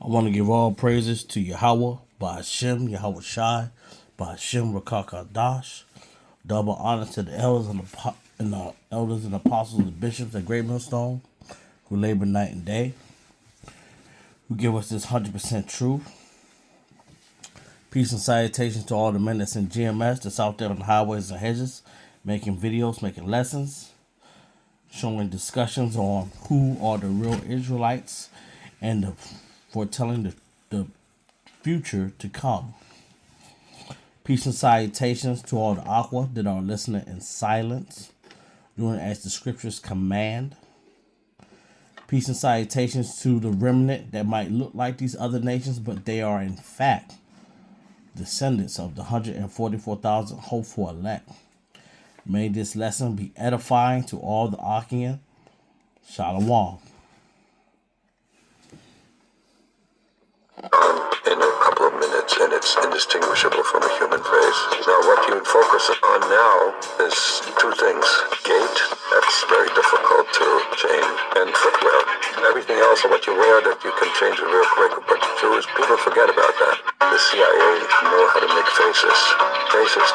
I want to give all praises to Yahweh, Ba'ashem, Yahweh Shai, Ba'ashem, Rakakadash. Double honor to the elders and the elders and apostles and bishops at Great Millstone who labor night and day, who give us this 100% truth. Peace and salutations to all the men that's in GMS that's out there on the highways and hedges, making videos, making lessons, showing discussions on who are the real Israelites and foretelling the future to come. Peace and salutations to all the Aqua that are listening in silence, doing as the scriptures command. Peace and salutations to the remnant that might look like these other nations, but they are in fact descendants of the 144,000 hoped for elect. May this lesson be edifying to all the Achaean. Shalom. In a couple of minutes, and it's indistinguishable from a human face. Now, what you focus on now is two things. Gait, that's very difficult to change, and footwear. Everything else of what you wear that you can change it real quick, but Jews, people forget about that. The CIA know how to make faces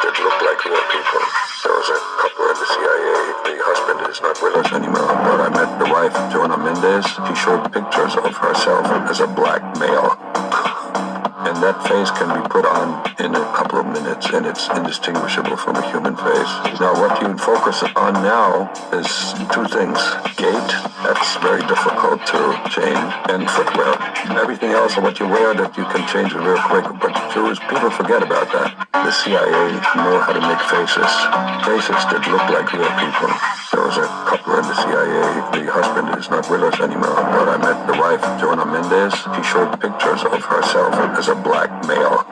that look like real people. There was a couple in the CIA, the husband is not with us anymore, but I met the wife, Jonah Mendez. She showed pictures of herself as a black male. And that face can be put on in a couple of minutes, and it's indistinguishable from a human face. Now, what you focus on now is two things. Gait, that's very difficult to change, and footwear. Everything else of what you wear that you can change it real quick, but Jews, people forget about that. The CIA know how to make faces that look like real people. There was a couple in the CIA, the husband is not with us anymore, but I met the wife, Jonah Mendez. She showed pictures of herself as a black male.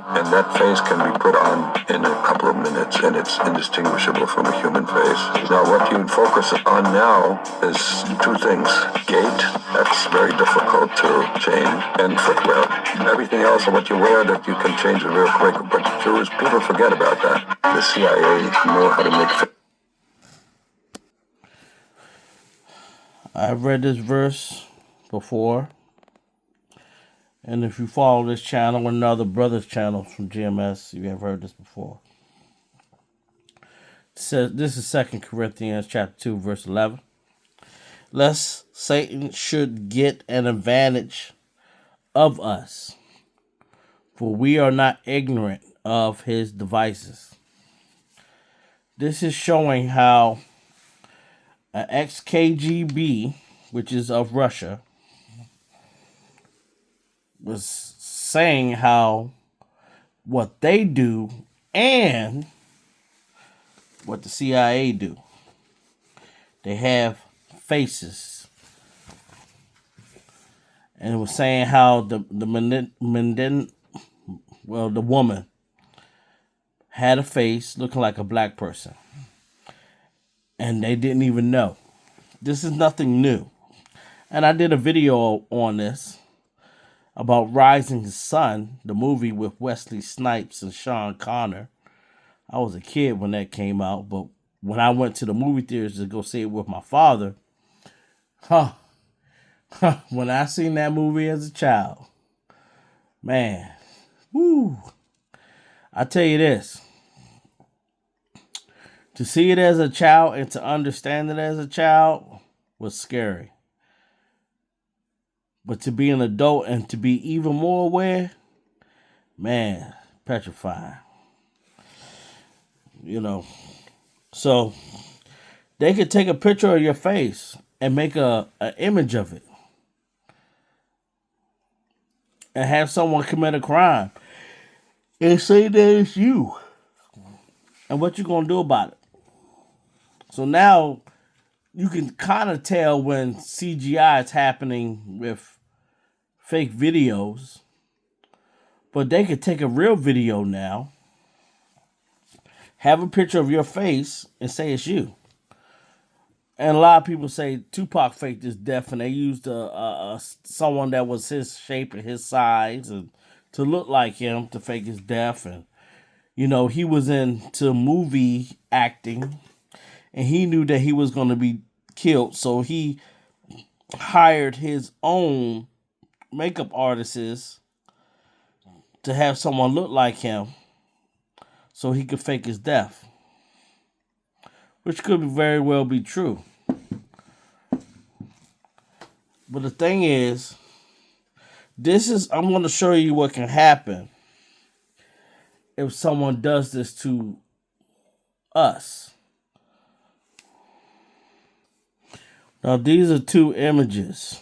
And that face can be put on in a couple of minutes, and it's indistinguishable from a human face. Now, what you focus on now is two things. Gait, that's very difficult to change, and footwear. Everything else of what you wear that you can change it real quick, but Jews, people forget about that. The CIA know how to make I've read this verse before. And if you follow this channel and other brothers' channels from GMS, you have heard this before. It says, this is 2 Corinthians chapter 2, verse 11. Lest Satan should get an advantage of us, for we are not ignorant of his devices. This is showing how an ex-KGB, which is of Russia, was saying how what they do and what the CIA do. They have faces. And it was saying how the woman had a face looking like a black person. And they didn't even know. This is nothing new. And I did a video on this about Rising Sun, the movie with Wesley Snipes and Sean Connery. I was a kid when that came out, but when I went to the movie theaters to go see it with my father, when I seen that movie as a child, man, woo, I tell you this, to see it as a child and to understand it as a child was scary. But to be an adult and to be even more aware, man, petrifying. You know, so they could take a picture of your face and make an image of it and have someone commit a crime and say that it's you. And what you gonna do about it? So now you can kind of tell when CGI is happening with fake videos, but they could take a real video now, have a picture of your face, and say it's you. And a lot of people say Tupac faked his death, and they used someone that was his shape and his size and to look like him to fake his death. And he was into movie acting, and he knew that he was going to be killed, so he hired his own makeup artist is to have someone look like him so he could fake his death, which could very well be true. But the thing is, I'm going to show you what can happen if someone does this to us. Now, these are two images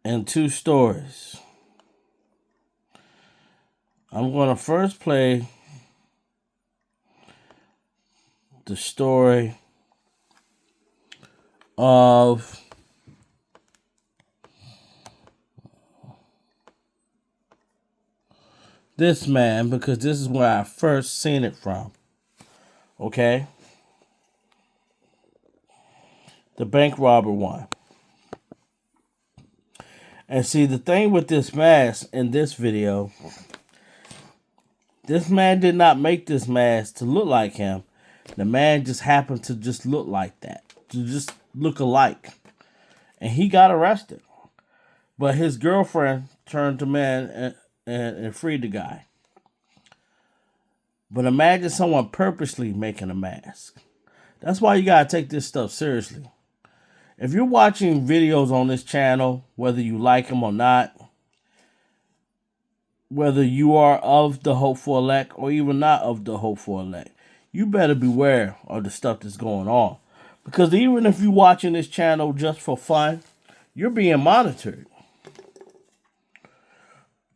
and two stories. I'm going to first play the story of this man, because this is where I first seen it from. Okay? The bank robber one. And see, the thing with this mask in this video, this man did not make this mask to look like him. The man just happened to just look like that, to just look alike. And he got arrested. But his girlfriend turned to man and freed the guy. But imagine someone purposely making a mask. That's why you gotta take this stuff seriously. If you're watching videos on this channel, whether you like them or not, whether you are of the hopeful elect or even not of the hopeful elect, you better beware of the stuff that's going on. Because even if you're watching this channel just for fun, you're being monitored.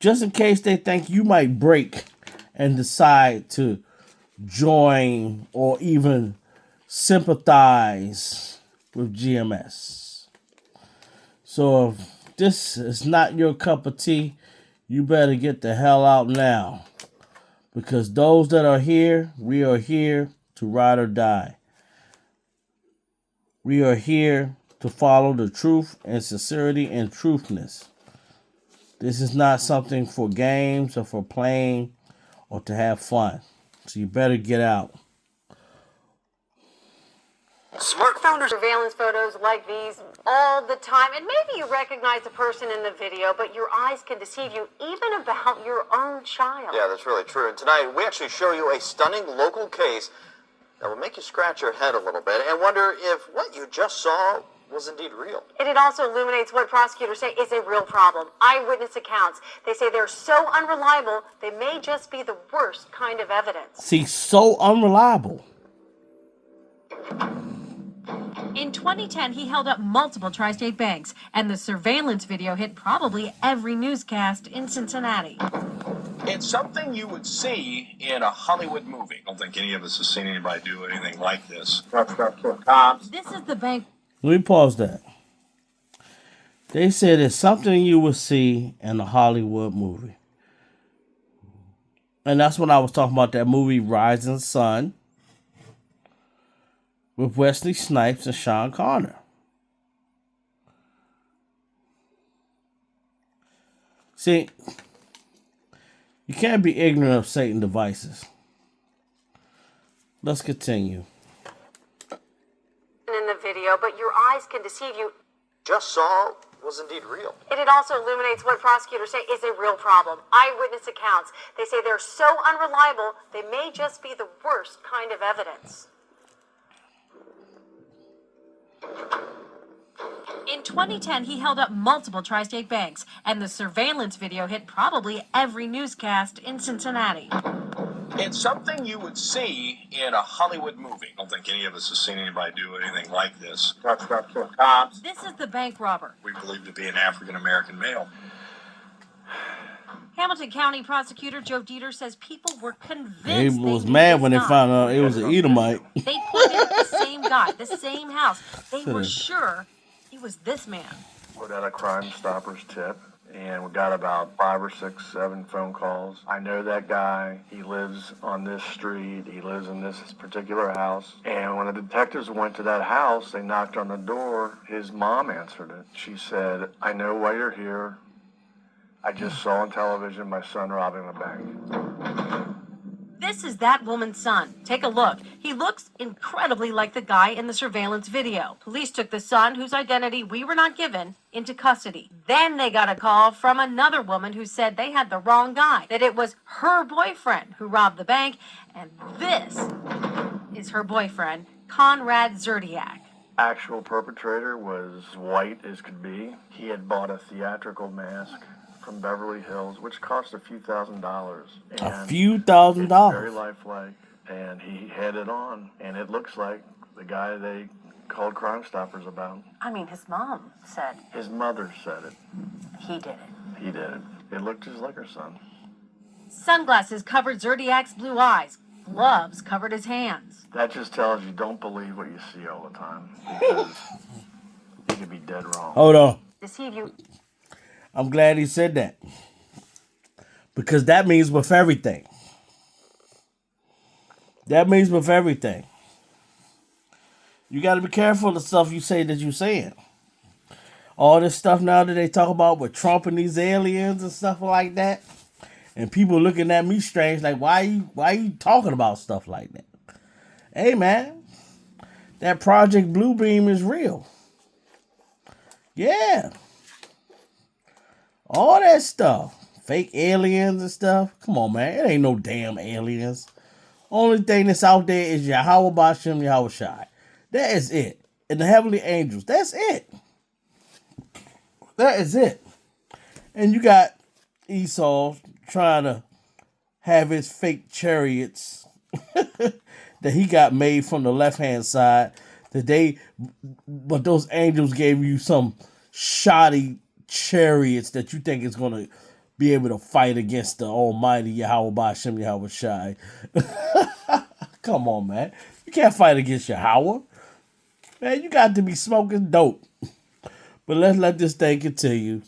Just in case they think you might break and decide to join or even sympathize with GMS. So if this is not your cup of tea, you better get the hell out now. Because those that are here, we are here to ride or die. We are here to follow the truth and sincerity and truthness. This is not something for games or for playing or to have fun. So you better get out. Smart founders surveillance photos like these all the time, and maybe you recognize the person in the video, but your eyes can deceive you even about your own child. Yeah, that's really true. And tonight we actually show you a stunning local case that will make you scratch your head a little bit and wonder if what you just saw was indeed real. And it also illuminates what prosecutors say is a real problem. Eyewitness accounts. They say they're so unreliable, they may just be the worst kind of evidence. See, so unreliable. In 2010, he held up multiple tri-state banks, and the surveillance video hit probably every newscast in Cincinnati. It's something you would see in a Hollywood movie. I don't think any of us has seen anybody do anything like this. This is the bank. Let me pause that. They said it's something you would see in a Hollywood movie. And that's when I was talking about that movie Rising Sun with Wesley Snipes and Sean Connery. See, you can't be ignorant of Satan's devices. Let's continue. In the video, but your eyes can deceive you. Just saw was indeed real. And it also illuminates what prosecutors say is a real problem. Eyewitness accounts. They say they're so unreliable, they may just be the worst kind of evidence. In 2010, he held up multiple tri-state banks, and the surveillance video hit probably every newscast in Cincinnati. It's something you would see in a Hollywood movie. I don't think any of us has seen anybody do anything like this. This is the bank robber. We believe to be an African-American male. Hamilton County prosecutor Joe Dieter says people were convinced They they was knew mad this when they guy. found out it was an Edomite. They pointed at the same guy, the same house. They were sure it was this man. Put out a Crime Stoppers tip, and we got about 5 or 6, 7 phone calls. I know that guy. He lives on this street. He lives in this particular house. And when the detectives went to that house, they knocked on the door. His mom answered it. She said, "I know why you're here. I just saw on television my son robbing a bank." This is that woman's son. Take a look. He looks incredibly like the guy in the surveillance video. Police took the son, whose identity we were not given, into custody. Then they got a call from another woman who said they had the wrong guy, that it was her boyfriend who robbed the bank, and this is her boyfriend, Conrad Zerdiak. Actual perpetrator was white as could be. He had bought a theatrical mask from Beverly Hills, which cost a few $1,000s. A few $1,000s. Very lifelike, and he had it on, and it looks like the guy they called Crime Stoppers about. I mean, his mom said His mother said it. he did it. He did it. It looked just like her son. Sunglasses covered Zerdiak's blue eyes. Gloves covered his hands. That just tells you don't believe what you see all the time, because you could be dead wrong. Hold on. Deceive you. I'm glad he said that. Because that means with everything. That means with everything. You got to be careful of the stuff you say that you're saying. All this stuff now that they talk about with Trump and these aliens and stuff like that. And people looking at me strange like, why you talking about stuff like that? Hey, man. That Project Bluebeam is real. Yeah. All that stuff. Fake aliens and stuff. Come on, man. It ain't no damn aliens. Only thing that's out there is Yahweh Bashem Yahweh Shai. That is it. And the heavenly angels. That's it. That is it. And you got Esau trying to have his fake chariots that he got made from the left-hand side. But those angels gave you some shoddy chariots that you think is going to be able to fight against the almighty Yahweh Bashem Yahweh Shai. Come on, man. You can't fight against Yahweh. Man, you got to be smoking dope. But let's let this thing continue.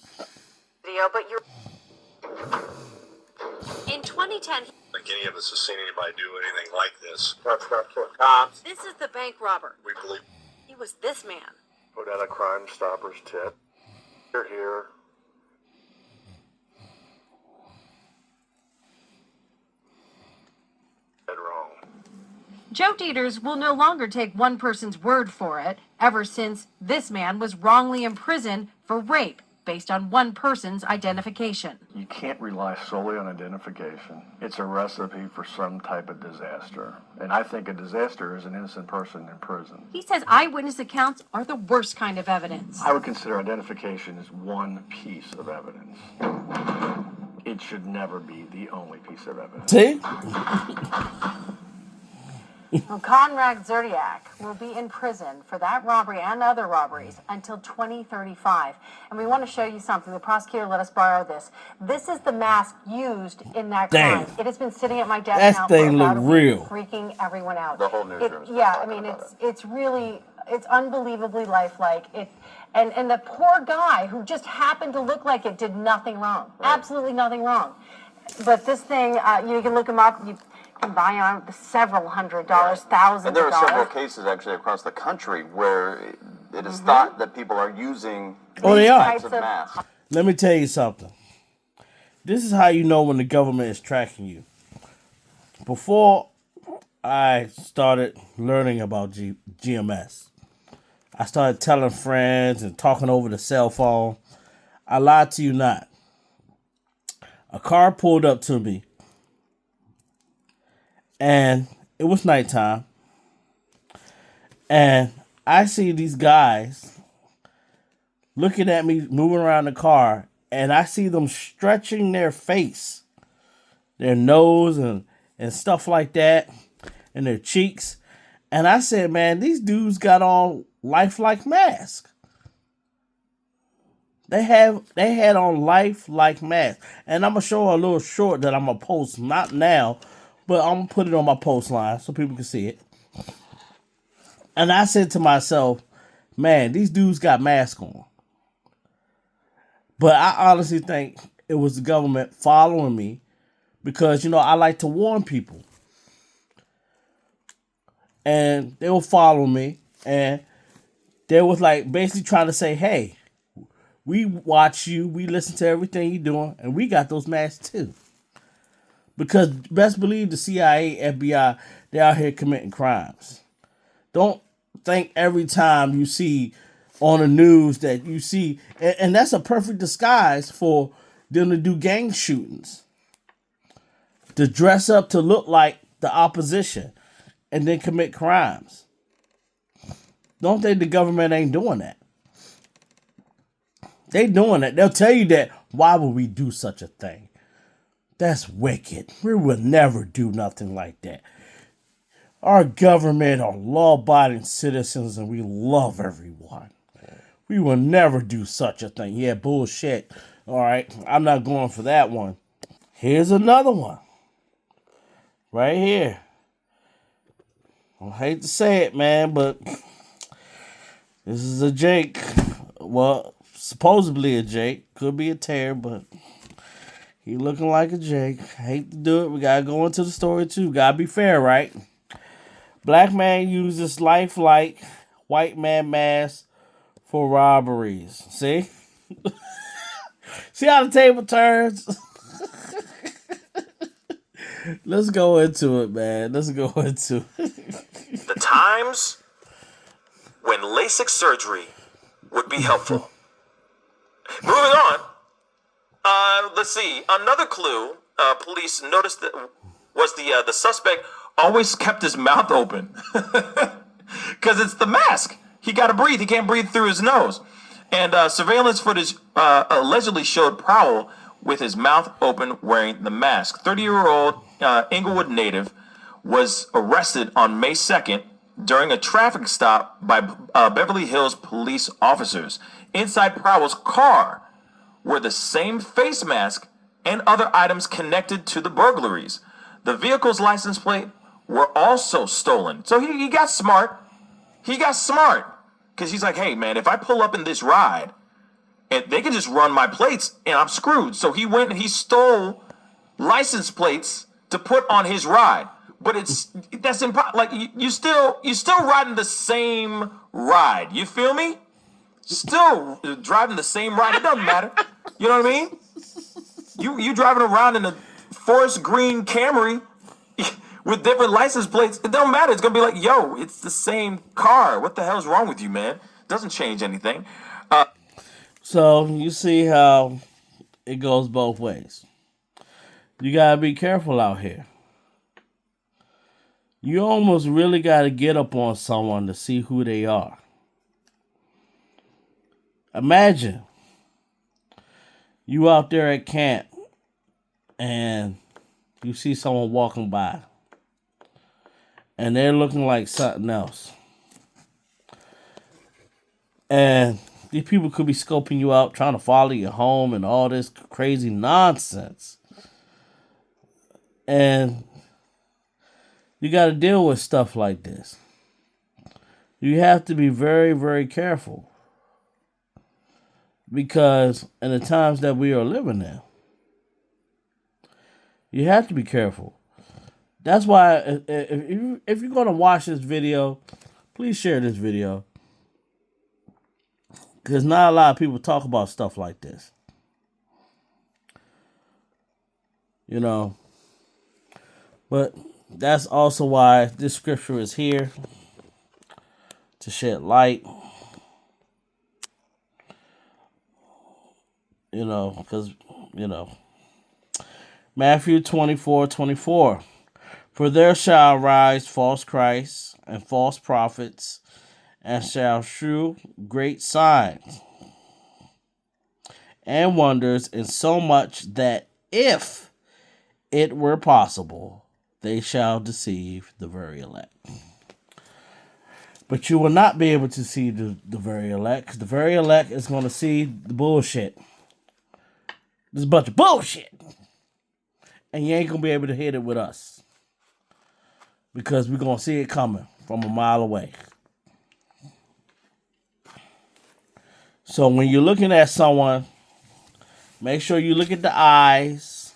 Video, but you're In 2010, Like any of us has seen anybody do anything like this. this is the bank robber. We believe. He was this man. Put out a Crime Stoppers tip. You're here. Dead wrong. Joe Dieters will no longer take one person's word for it, ever since this man was wrongly imprisoned for rape based on one person's identification. You can't rely solely on identification. It's a recipe for some type of disaster. And I think a disaster is an innocent person in prison. He says eyewitness accounts are the worst kind of evidence. I would consider identification as one piece of evidence. It should never be the only piece of evidence. See? Well, Conrad Zerdiak will be in prison for that robbery and other robberies until 2035. And we want to show you something. The prosecutor let us borrow this. This is the mask used in that crime. Damn. It has been sitting at my desk That now thing for about look a week, real. freaking everyone out. The whole newsroom is Yeah, I talking mean, about it's really, it's unbelievably lifelike. And the poor guy who just happened to look like it did nothing wrong. Right. Absolutely nothing wrong. But this thing, you can look him up. You can buy on several $100s, thousands And there of are several dollars. cases actually across the country where it is thought that people are using Oh, these they are. types of masks. Let me tell you something. This is how you know when the government is tracking you. Before I started learning about GMS, I started telling friends and talking over the cell phone. I lied to you not. A car pulled up to me, and it was nighttime, and I see these guys looking at me moving around the car, and I see them stretching their face, their nose and stuff like that, and their cheeks. And I said, man, these dudes got on lifelike masks. They had on lifelike masks. And I'm going to show a little short that I'm going to post, not now, but I'm going to put it on my post line so people can see it. And I said to myself, man, these dudes got masks on. But I honestly think it was the government following me because, I like to warn people. And they were following me, and they was like basically trying to say, hey, we watch you, we listen to everything you're doing, and we got those masks too. Because best believe the CIA, FBI, they're out here committing crimes. Don't think every time you see on the news that you see, and that's a perfect disguise for them to do gang shootings. To dress up to look like the opposition and then commit crimes. Don't think the government ain't doing that. They doing it. They'll tell you that. Why would we do such a thing? That's wicked. We would never do nothing like that. Our government are law-abiding citizens and we love everyone. We will never do such a thing. Yeah, bullshit. All right, I'm not going for that one. Here's another one. Right here. I hate to say it, man, but this is a Jake. Well, supposedly a Jake. Could be a tear, but he looking like a Jake. I hate to do it. We gotta go into the story too. Gotta be fair, right? Black man uses lifelike white man mask for robberies. See? See how the table turns? Let's go into it, man. Let's go into it. The times when LASIK surgery would be helpful. Moving on. Let's see. Another clue police noticed that was the suspect Always kept his mouth open. Because it's the mask. He got to breathe. He can't breathe through his nose. And surveillance footage allegedly showed Powell with his mouth open wearing the mask. 30-year-old Inglewood native was arrested on May 2nd during a traffic stop by Beverly Hills police officers. Inside Powell's car were the same face mask and other items connected to the burglaries. The vehicle's license plate were also stolen. So he got smart. He got smart. Because he's like, hey, man, if I pull up in this ride, and they can just run my plates, and I'm screwed. So he went and he stole license plates to put on his ride. But that's impossible. Like, you still riding the same ride. You feel me? Still driving the same ride. It doesn't matter. You know what I mean? You driving around in a forest green Camry with different license plates. It don't matter. It's gonna be like, yo, it's the same car. What the hell's wrong with you, man? Doesn't change anything. So you see how it goes both ways. You gotta be careful out here. You almost really gotta get up on someone to see who they are. Imagine you out there at camp and you see someone walking by and they're looking like something else. And these people could be scoping you out, trying to follow you home and all this crazy nonsense. And you got to deal with stuff like this. You have to be very, very careful. Because in the times that we are living in, you have to be careful. That's why if you're going to watch this video, please share this video. Because not a lot of people talk about stuff like this. You know. But that's also why this scripture is here. To shed light. You know, because, you know. Matthew 24:24. For there shall rise false Christs and false prophets, and shall shew great signs and wonders, in so much that if it were possible, they shall deceive the very elect. But you will not be able to see the very elect, because the very elect is going to see the bullshit. This is a bunch of bullshit. And you ain't going to be able to hit it with us. Because we're going to see it coming from a mile away. So when you're looking at someone, make sure you look at the eyes.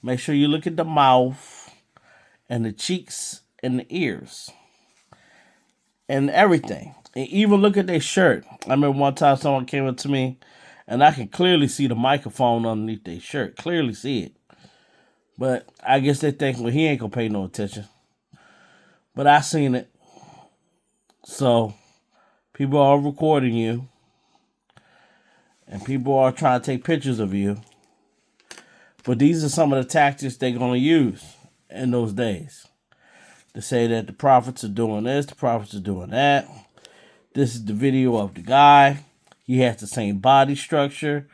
Make sure you look at the mouth and the cheeks and the ears. And everything. And even look at their shirt. I remember one time someone came up to me and I can clearly see the microphone underneath their shirt. Clearly see it. But I guess they think, well, he ain't gonna pay no attention. But I seen it. So people are recording you. And people are trying to take pictures of you. But these are some of the tactics they're going to use in those days. To say that the prophets are doing this, the prophets are doing that. This is the video of the guy. He has the same body structure.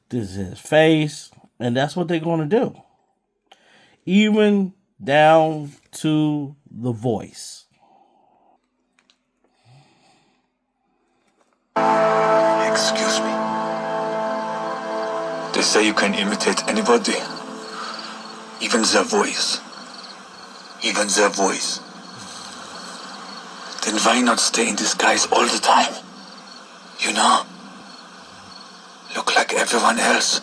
This is his face. And that's what they're going to do. Even down to the voice. Excuse me. They say you can imitate anybody. Even their voice. Even their voice. Then why not stay in disguise all the time? You know? Look like everyone else.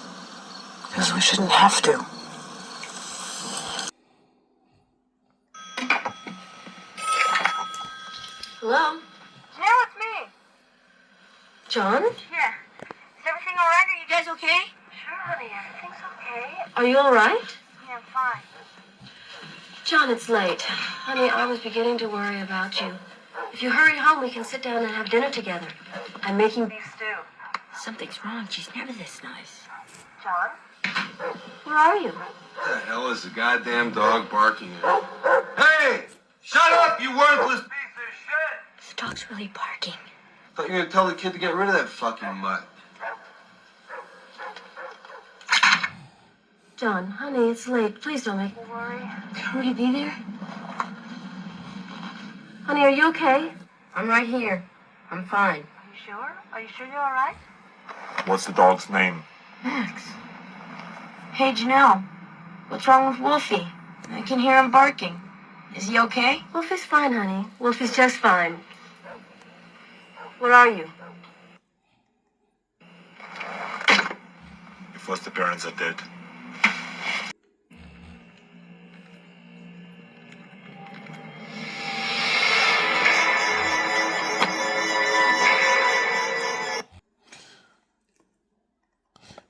Because we shouldn't have to. Hello? Yeah, it's me. John? Yeah. Is everything all right? Are you You guys okay? sure, honey? Everything's okay. Are you all right? Yeah, I'm fine. John, it's late. Honey, I was beginning to worry about you. If you hurry home, we can sit down and have dinner together. I'm making beef stew. Something's wrong. She's never this nice. John? Where are you? What the hell is the goddamn dog barking at? Hey! Shut up, you worthless piece of shit! The dog's really barking. I thought you were gonna tell the kid to get rid of that fucking mutt. John, honey, it's late. Please don't make me worry. Can we be there? Honey, are you okay? I'm right here. I'm fine. Are you sure? Are you sure you're all right? What's the dog's name? Max. Hey, Janelle. What's wrong with Wolfie? I can hear him barking. Is he okay? Wolfie's fine, honey. Wolfie's just fine. Where are you? Your foster parents are dead.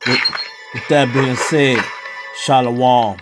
With that being said, Shalom.